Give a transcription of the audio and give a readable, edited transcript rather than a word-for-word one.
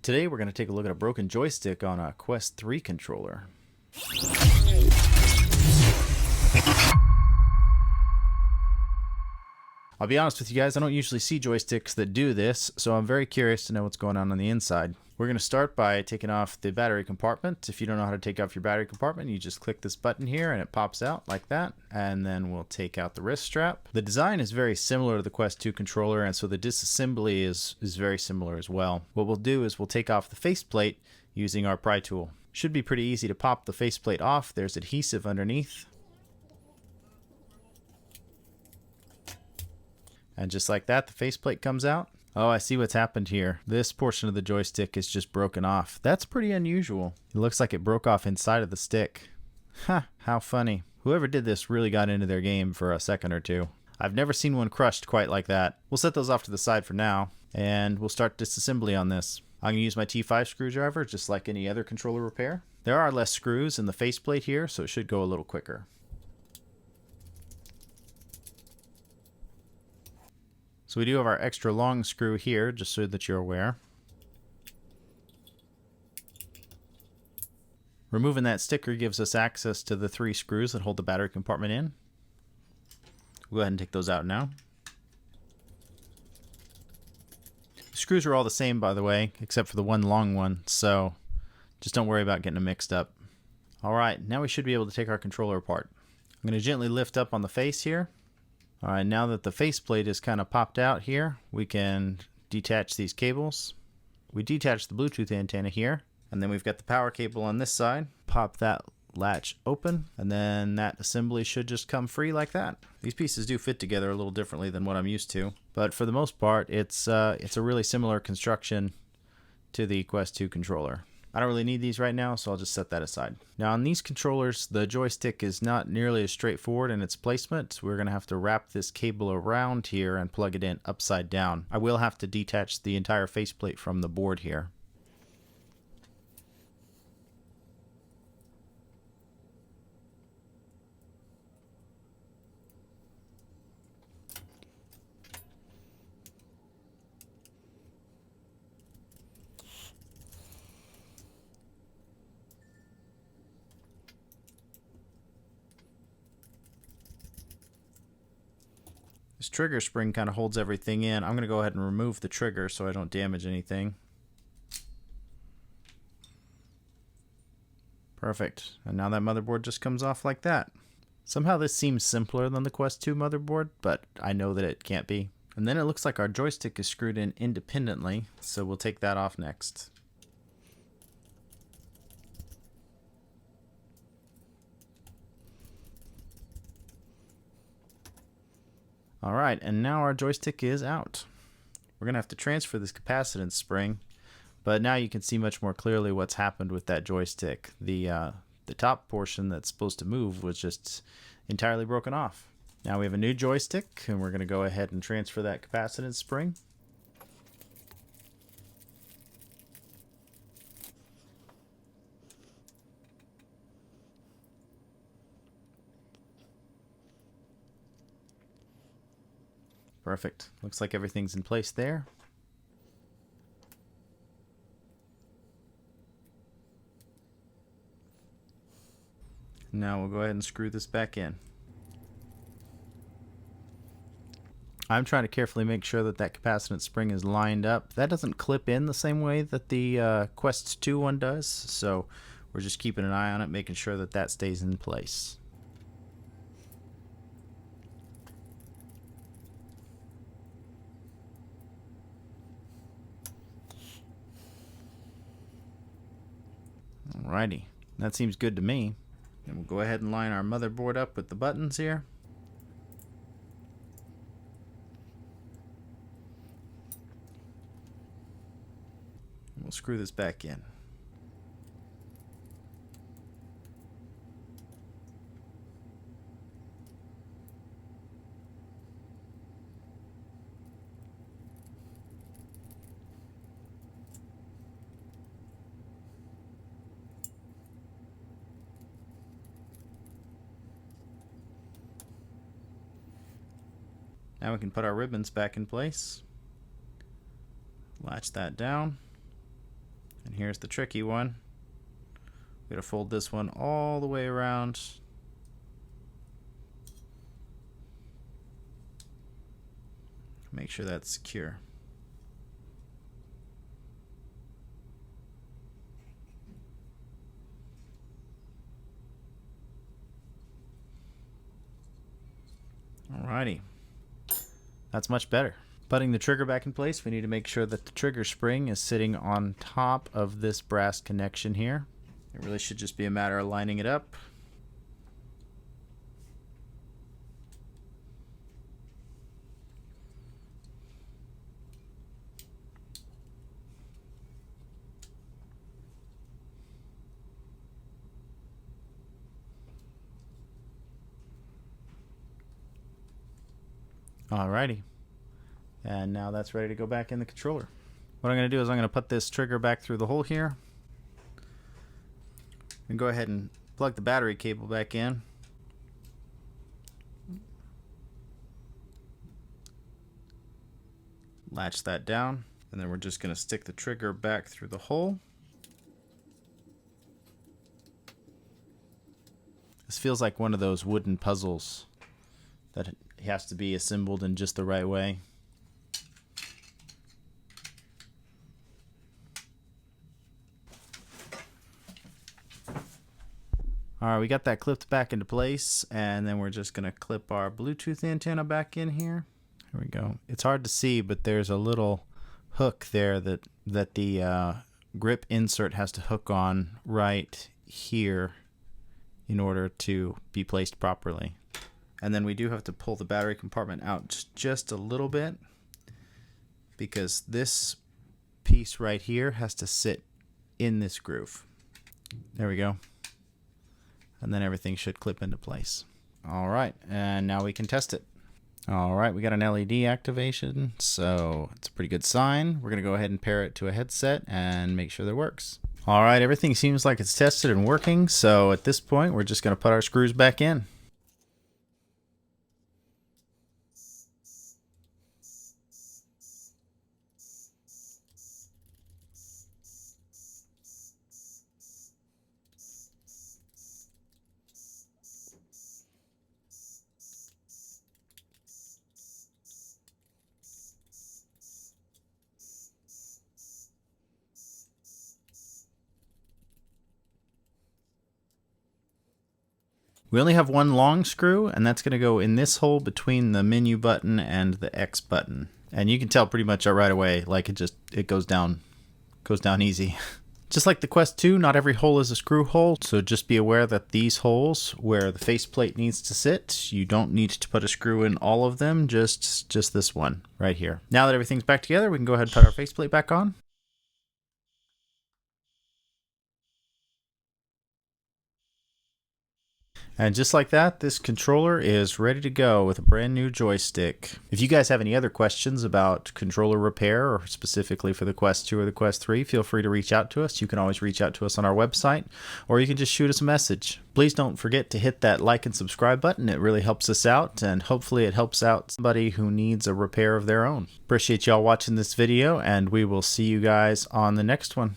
Today we're going to take a look at a broken joystick on a Quest 3 controller. I'll be honest with you guys, I don't usually see joysticks that do this, so I'm very curious to know what's going on the inside. We're going to start by taking off the battery compartment. If you don't know how to take off your battery compartment, you just click this button here and it pops out like that, and then we'll take out the wrist strap. The design is very similar to the Quest 2 controller, and so the disassembly is very similar as well. What we'll do is we'll take off the faceplate using our pry tool. Should be pretty easy to pop the faceplate off. There's adhesive underneath. And just like that, the faceplate comes out. Oh, I see what's happened here. This portion of the joystick is just broken off. That's pretty unusual. It looks like it broke off inside of the stick. Huh, how funny. Whoever did this really got into their game for a second or two. I've never seen one crushed quite like that. We'll set those off to the side for now, and we'll start disassembly on this. I'm going to use my T5 screwdriver just like any other controller repair. There are less screws in the faceplate here, so it should go a little quicker. So we do have our extra long screw here, just so that you're aware. Removing that sticker gives us access to the 3 screws that hold the battery compartment in. We'll go ahead and take those out now. The screws are all the same, by the way, except for the one long one, so just don't worry about getting them mixed up. Alright, now we should be able to take our controller apart. I'm going to gently lift up on the face here. Alright, now that the faceplate is kind of popped out here, we can detach these cables. We detach the Bluetooth antenna here, and then we've got the power cable on this side. Pop that latch open, and then that assembly should just come free like that. These pieces do fit together a little differently than what I'm used to, but for the most part, it's a really similar construction to the Quest 2 controller. I don't really need these right now, so I'll just set that aside. Now on these controllers, the joystick is not nearly as straightforward in its placement. We're going to have to wrap this cable around here and plug it in upside down. I will have to detach the entire faceplate from the board here. This trigger spring kind of holds everything in. I'm going to go ahead and remove the trigger so I don't damage anything. Perfect. And now that motherboard just comes off like that. Somehow this seems simpler than the Quest 2 motherboard, but I know that it can't be. And then it looks like our joystick is screwed in independently, so we'll take that off next. Alright, and now our joystick is out. We're going to have to transfer this capacitance spring, but now you can see much more clearly what's happened with that joystick. The top portion that's supposed to move was just entirely broken off. Now we have a new joystick, and we're going to go ahead and transfer that capacitance spring. Perfect. Looks like everything's in place there. Now we'll go ahead and screw this back in. I'm trying to carefully make sure that that capacitance spring is lined up. That doesn't clip in the same way that the Quest 2 one does, so we're just keeping an eye on it, making sure that that stays in place. Alrighty, that seems good to me. And we'll go ahead and line our motherboard up with the buttons here. We'll screw this back in. Now we can put our ribbons back in place. Latch that down. here's the tricky one. We gotta fold this one all the way around. Make sure that's secure. Alrighty, that's much better. Putting the trigger back in place, we need to make sure that the trigger spring is sitting on top of this brass connection here. It really should just be a matter of lining it up. Alrighty, and now that's ready to go back in the controller. What I'm going to do is I'm going to put this trigger back through the hole here and go ahead and plug the battery cable back in. Latch that down, and then we're just going to stick the trigger back through the hole. This feels like one of those wooden puzzles that it has to be assembled in just the right way. Alright, we got that clipped back into place, and then we're just going to clip our Bluetooth antenna back in here. Here we go. It's hard to see, but there's a little hook there that the grip insert has to hook on right here in order to be placed properly. And then we do have to pull the battery compartment out just a little bit, because this piece right here has to sit in this groove. There we go. And then everything should clip into place. All right, and now we can test it. All right, we got an LED activation, so it's a pretty good sign. We're gonna go ahead and pair it to a headset and make sure that it works. All right, everything seems like it's tested and working, so at this point, we're just gonna put our screws back in. We only have one long screw, and that's going to go in this hole between the menu button and the X button. And you can tell pretty much right away, like it goes down easy. Just like the Quest 2, not every hole is a screw hole, so just be aware that these holes where the faceplate needs to sit, you don't need to put a screw in all of them, just this one right here. Now that everything's back together, we can go ahead and put our faceplate back on. And just like that, this controller is ready to go with a brand new joystick. If you guys have any other questions about controller repair, or specifically for the Quest 2 or the Quest 3, feel free to reach out to us. You can always reach out to us on our website, or you can just shoot us a message. Please don't forget to hit that like and subscribe button. It really helps us out, and hopefully it helps out somebody who needs a repair of their own. Appreciate y'all watching this video, and we will see you guys on the next one.